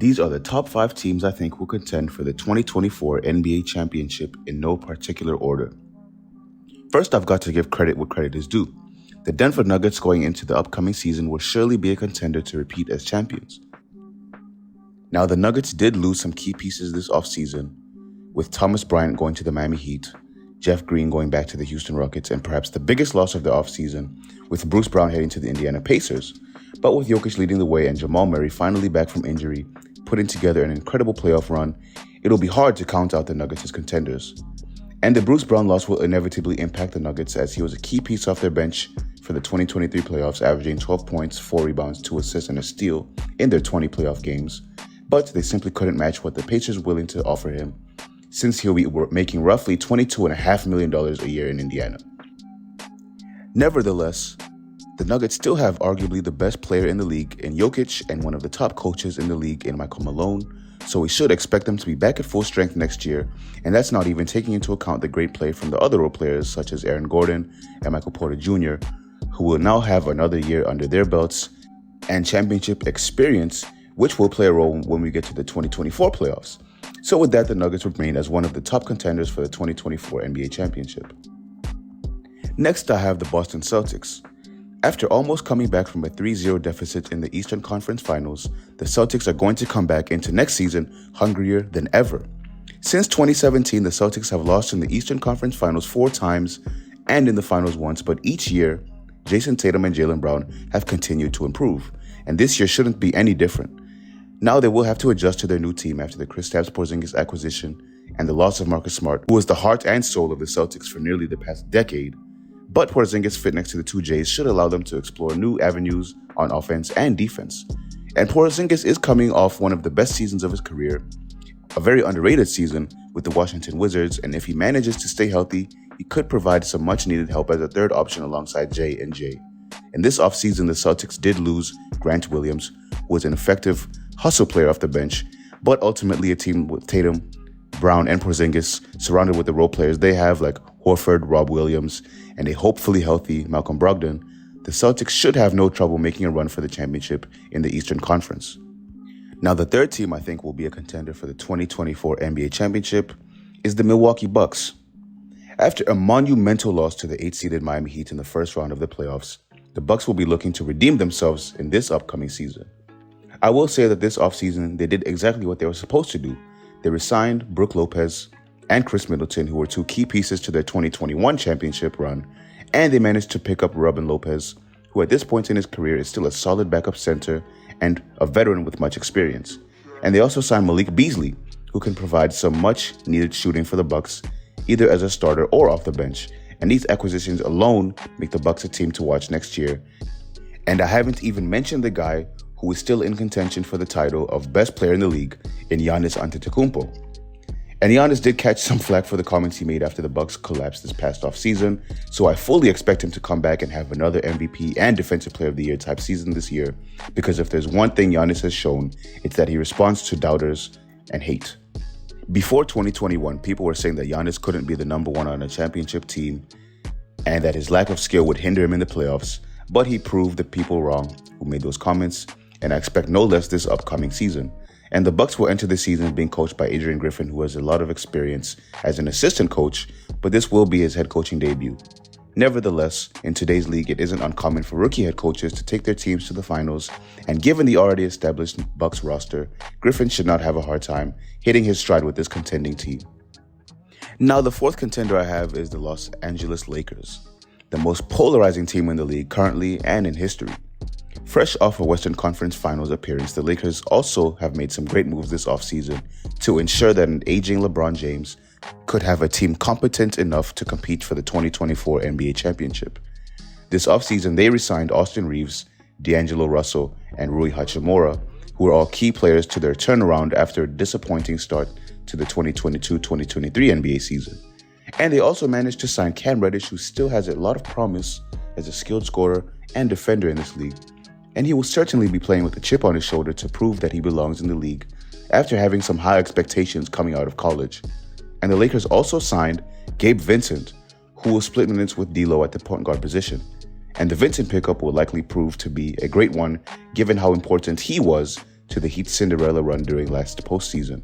These are the top 5 teams I think will contend for the 2024 NBA Championship in no particular order. First, I've got to give credit where credit is due. The Denver Nuggets going into the upcoming season will surely be a contender to repeat as champions. Now, the Nuggets did lose some key pieces this offseason, with Thomas Bryant going to the Miami Heat, Jeff Green going back to the Houston Rockets, and perhaps the biggest loss of the offseason, with Bruce Brown heading to the Indiana Pacers. But with Jokic leading the way and Jamal Murray finally back from injury, putting together an incredible playoff run, it'll be hard to count out the Nuggets as contenders. And the Bruce Brown loss will inevitably impact the Nuggets, as he was a key piece off their bench for the 2023 playoffs, averaging 12 points, 4 rebounds, 2 assists, and a steal in their 20 playoff games. But they simply couldn't match what the Pacers were willing to offer him, since he'll be making roughly $22.5 million a year in Indiana. Nevertheless, the Nuggets still have arguably the best player in the league in Jokic and one of the top coaches in the league in Michael Malone, so we should expect them to be back at full strength next year, and that's not even taking into account the great play from the other role players such as Aaron Gordon and Michael Porter Jr., who will now have another year under their belts and championship experience, which will play a role when we get to the 2024 playoffs. So with that, the Nuggets remain as one of the top contenders for the 2024 NBA Championship. Next, I have the Boston Celtics. After almost coming back from a 3-0 deficit in the Eastern Conference Finals, the Celtics are going to come back into next season hungrier than ever. Since 2017, the Celtics have lost in the Eastern Conference Finals 4 times and in the Finals once, but each year, Jason Tatum and Jaylen Brown have continued to improve, and this year shouldn't be any different. Now they will have to adjust to their new team after the Kristaps Porzingis acquisition and the loss of Marcus Smart, who was the heart and soul of the Celtics for nearly the past decade. But Porzingis' fit next to the two Jays should allow them to explore new avenues on offense and defense. And Porzingis is coming off one of the best seasons of his career, a very underrated season with the Washington Wizards, and if he manages to stay healthy, he could provide some much-needed help as a third option alongside Jay and Jay. In this offseason, the Celtics did lose Grant Williams, who was an effective hustle player off the bench, but ultimately a team with Tatum, Brown, and Porzingis surrounded with the role players they have like Horford, Rob Williams, and a hopefully healthy Malcolm Brogdon, the Celtics should have no trouble making a run for the championship in the Eastern Conference. Now, the third team I think will be a contender for the 2024 NBA Championship is the Milwaukee Bucks. After a monumental loss to the 8th-seeded Miami Heat in the first round of the playoffs, the Bucks will be looking to redeem themselves in this upcoming season. I will say that this offseason, they did exactly what they were supposed to do. They re-signed Brook Lopez and Chris Middleton, who were 2 key pieces to their 2021 championship run, and they managed to pick up Robin Lopez, who at this point in his career is still a solid backup center and a veteran with much experience. And they also signed Malik Beasley, who can provide some much-needed shooting for the Bucks, either as a starter or off the bench. And these acquisitions alone make the Bucks a team to watch next year. And I haven't even mentioned the guy who is still in contention for the title of best player in the league in Giannis Antetokounmpo. And Giannis did catch some flack for the comments he made after the Bucks collapsed this past offseason, so I fully expect him to come back and have another MVP and Defensive Player of the Year type season this year, because if there's one thing Giannis has shown, it's that he responds to doubters and hate. Before 2021, people were saying that Giannis couldn't be the number 1 on a championship team and that his lack of skill would hinder him in the playoffs, but he proved the people wrong who made those comments, and I expect no less this upcoming season. And the Bucks will enter the season being coached by Adrian Griffin, who has a lot of experience as an assistant coach, but this will be his head coaching debut. Nevertheless, in today's league, it isn't uncommon for rookie head coaches to take their teams to the finals, and given the already established Bucks roster, Griffin should not have a hard time hitting his stride with this contending team. Now, the fourth contender I have is the Los Angeles Lakers, the most polarizing team in the league currently and in history. Fresh off a Western Conference Finals appearance, the Lakers also have made some great moves this offseason to ensure that an aging LeBron James could have a team competent enough to compete for the 2024 NBA Championship. This offseason, they re-signed Austin Reeves, D'Angelo Russell, and Rui Hachimura, who are all key players to their turnaround after a disappointing start to the 2022-2023 NBA season. And they also managed to sign Cam Reddish, who still has a lot of promise as a skilled scorer and defender in this league. And he will certainly be playing with a chip on his shoulder to prove that he belongs in the league after having some high expectations coming out of college. And the Lakers also signed Gabe Vincent, who will split minutes with D'Lo at the point guard position. And the Vincent pickup will likely prove to be a great one given how important he was to the Heat's Cinderella run during last postseason.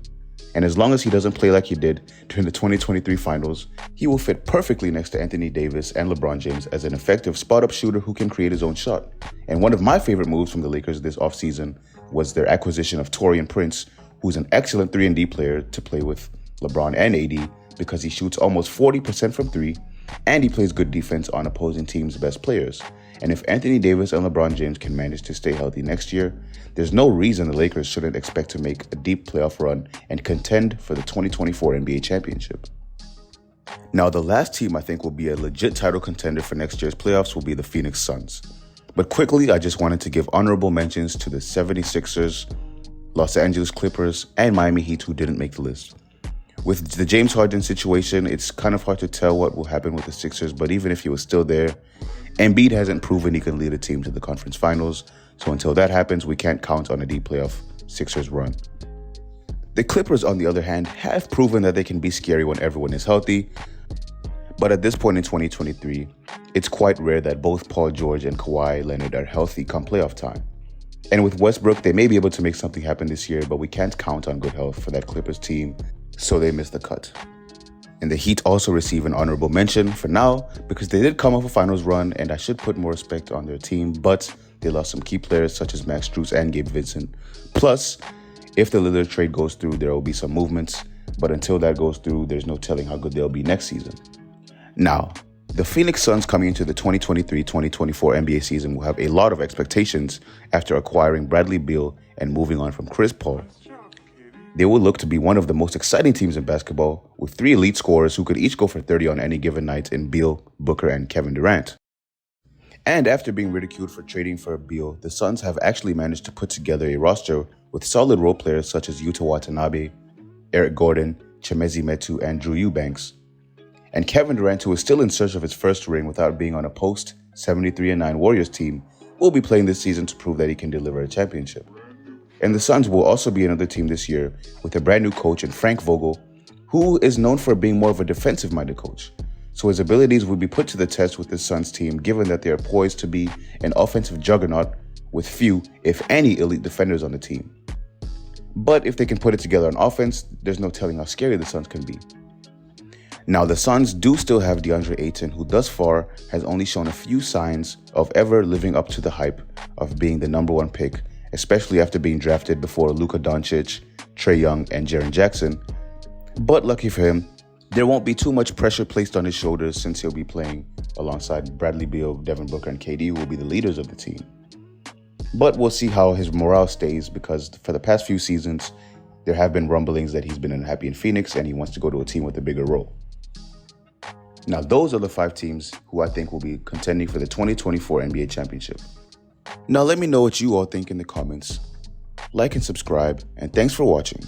And as long as he doesn't play like he did during the 2023 finals, he will fit perfectly next to Anthony Davis and LeBron James as an effective spot-up shooter who can create his own shot. And one of my favorite moves from the Lakers this offseason was their acquisition of Taurean Prince, who's an excellent 3-and-D player to play with LeBron and AD because he shoots almost 40% from 3 and he plays good defense on opposing teams' best players. And if Anthony Davis and LeBron James can manage to stay healthy next year, there's no reason the Lakers shouldn't expect to make a deep playoff run and contend for the 2024 NBA championship. Now, the last team I think will be a legit title contender for next year's playoffs will be the Phoenix Suns. But quickly, I just wanted to give honorable mentions to the 76ers, Los Angeles Clippers, and Miami Heat who didn't make the list. With the James Harden situation, it's kind of hard to tell what will happen with the Sixers, but even if he was still there, Embiid hasn't proven he can lead a team to the conference finals, so until that happens, we can't count on a deep playoff Sixers run. The Clippers, on the other hand, have proven that they can be scary when everyone is healthy, but at this point in 2023, it's quite rare that both Paul George and Kawhi Leonard are healthy come playoff time. And with Westbrook, they may be able to make something happen this year, but we can't count on good health for that Clippers team, so they missed the cut. And the Heat also receive an honorable mention for now because they did come off a finals run and I should put more respect on their team, but they lost some key players such as Max Strus and Gabe Vincent. Plus, if the Lillard trade goes through, there will be some movements, but until that goes through, there's no telling how good they'll be next season. Now, the Phoenix Suns coming into the 2023-2024 NBA season will have a lot of expectations after acquiring Bradley Beal and moving on from Chris Paul. They will look to be one of the most exciting teams in basketball, with 3 elite scorers who could each go for 30 on any given night in Beal, Booker, and Kevin Durant. And after being ridiculed for trading for Beal, the Suns have actually managed to put together a roster with solid role players such as Yuta Watanabe, Eric Gordon, Chimezie Metu, and Drew Eubanks. And Kevin Durant, who is still in search of his first ring without being on a post-73-9 Warriors team, will be playing this season to prove that he can deliver a championship. And the Suns will also be another team this year with a brand new coach in Frank Vogel, who is known for being more of a defensive-minded coach. So his abilities will be put to the test with the Suns team, given that they are poised to be an offensive juggernaut with few, if any, elite defenders on the team. But if they can put it together on offense, there's no telling how scary the Suns can be. Now, the Suns do still have DeAndre Ayton, who thus far has only shown a few signs of ever living up to the hype of being the number 1 pick, especially after being drafted before Luka Doncic, Trae Young, and Jaren Jackson. But lucky for him, there won't be too much pressure placed on his shoulders since he'll be playing alongside Bradley Beal, Devin Booker, and KD, who will be the leaders of the team. But we'll see how his morale stays because for the past few seasons, there have been rumblings that he's been unhappy in Phoenix and he wants to go to a team with a bigger role. Now, those are the 5 teams who I think will be contending for the 2024 NBA championship. Now let me know what you all think in the comments. Like and subscribe, and thanks for watching.